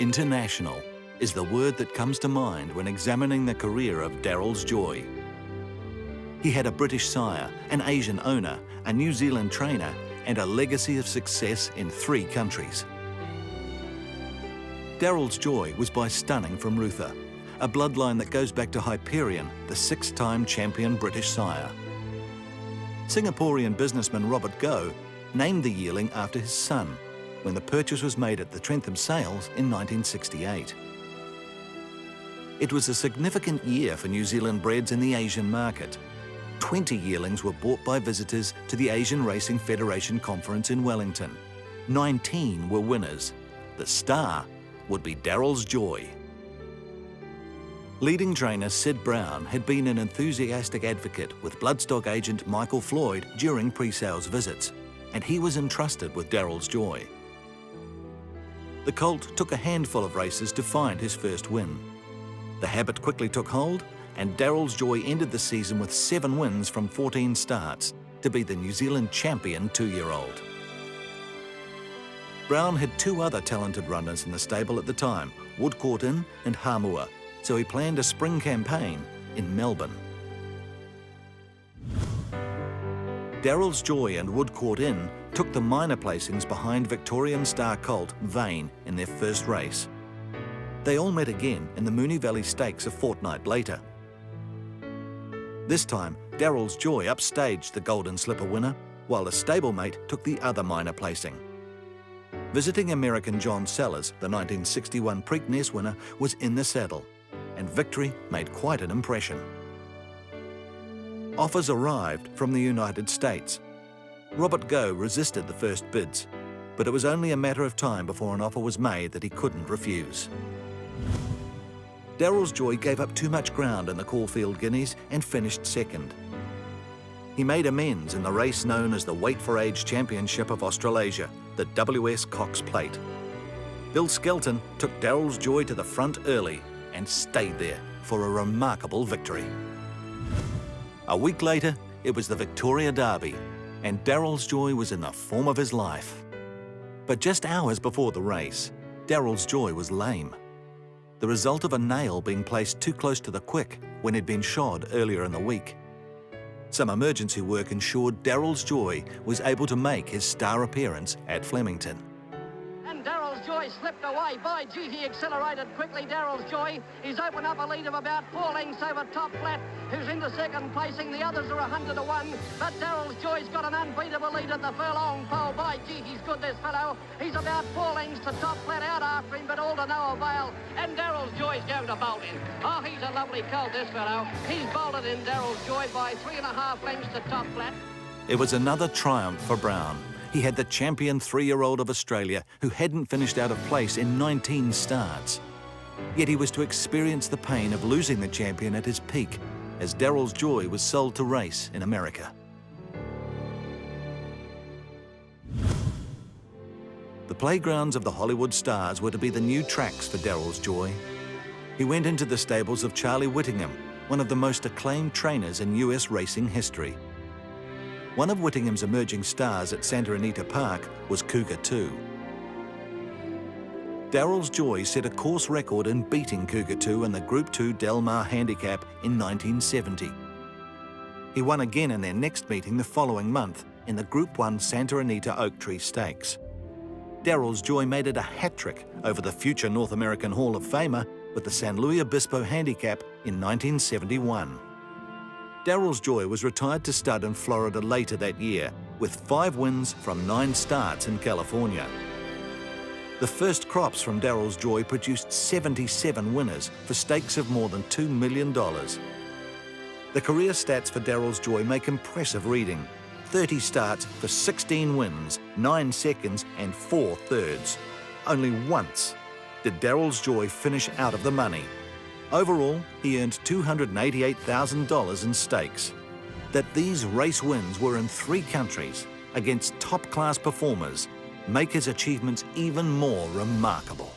International is the word that comes to mind when examining the career of Daryl's Joy. He had a British sire, an Asian owner, a New Zealand trainer, and a legacy of success in 3 countries. Daryl's Joy was by Stunning from Ruther, a bloodline that goes back to Hyperion, the 6-time champion British sire. Singaporean businessman Robert Goh named the yearling after his son when the purchase was made at the Trentham Sales in 1968. It was a significant year for New Zealand breds in the Asian market. 20 yearlings were bought by visitors to the Asian Racing Federation conference in Wellington. 19 were winners. The star would be Daryl's Joy. Leading trainer Syd Brown had been an enthusiastic advocate with bloodstock agent Michael Floyd during pre-sales visits, and he was entrusted with Daryl's Joy. The colt took a handful of races to find his first win. The habit quickly took hold, and Daryl's Joy ended the season with 7 wins from 14 starts to be the New Zealand champion 2-year-old. Brown had 2 other talented runners in the stable at the time, Woodcourt Inn and Hamua, so he planned a spring campaign in Melbourne. Daryl's Joy and Woodcourt Inn took the minor placings behind Victorian star colt Vane in their first race. They all met again in the Moonee Valley Stakes a fortnight later. This time, Daryl's Joy upstaged the Golden Slipper winner, while a stablemate took the other minor placing. Visiting American John Sellers, the 1961 Preakness winner, was in the saddle, and victory made quite an impression. Offers arrived from the United States. Robert Goh resisted the first bids, but it was only a matter of time before an offer was made that he couldn't refuse. Daryl's Joy gave up too much ground in the Caulfield Guineas and finished second. He made amends in the race known as the Weight for Age Championship of Australasia, the WS Cox Plate. Bill Skelton took Daryl's Joy to the front early and stayed there for a remarkable victory. A week later, it was the Victoria Derby, and Daryl's Joy was in the form of his life. But just hours before the race, Daryl's Joy was lame, the result of a nail being placed too close to the quick when he'd been shod earlier in the week. Some emergency work ensured Daryl's Joy was able to make his star appearance at Flemington. And Daryl's Joy slipped away. By gee, he accelerated quickly. Daryl's Joy. He's opened up a lead of about 4 lengths over Top Flat, who's into second placing. The others are 100 to 1. But Daryl's Joy's got an unbeatable lead at the furlong pole. By gee, he's good, this fellow. He's about 4 lengths to Top Flat out after him, but all to no avail. And Daryl's Joy's going to bolt in. Oh, he's a lovely colt, this fellow. He's bolted in Daryl's Joy by 3.5 lengths to Top Flat. It was another triumph for Brown. He had the champion 3-year-old of Australia who hadn't finished out of place in 19 starts. Yet he was to experience the pain of losing the champion at his peak, as Daryl's Joy was sold to race in America. The playgrounds of the Hollywood stars were to be the new tracks for Daryl's Joy. He went into the stables of Charlie Whittingham, one of the most acclaimed trainers in US racing history. One of Whittingham's emerging stars at Santa Anita Park was Cougar 2. Daryl's Joy set a course record in beating Cougar 2 in the Group 2 Del Mar Handicap in 1970. He won again in their next meeting the following month in the Group 1 Santa Anita Oak Tree Stakes. Daryl's Joy made it a hat-trick over the future North American Hall of Famer with the San Luis Obispo Handicap in 1971. Daryl's Joy was retired to stud in Florida later that year, with 5 wins from 9 starts in California. The first crops from Daryl's Joy produced 77 winners for stakes of more than $2 million. The career stats for Daryl's Joy make impressive reading. 30 starts for 16 wins, 9 seconds and 4 thirds. Only once did Daryl's Joy finish out of the money. Overall, he earned $288,000 in stakes. That these race wins were in 3 countries against top-class performers make his achievements even more remarkable.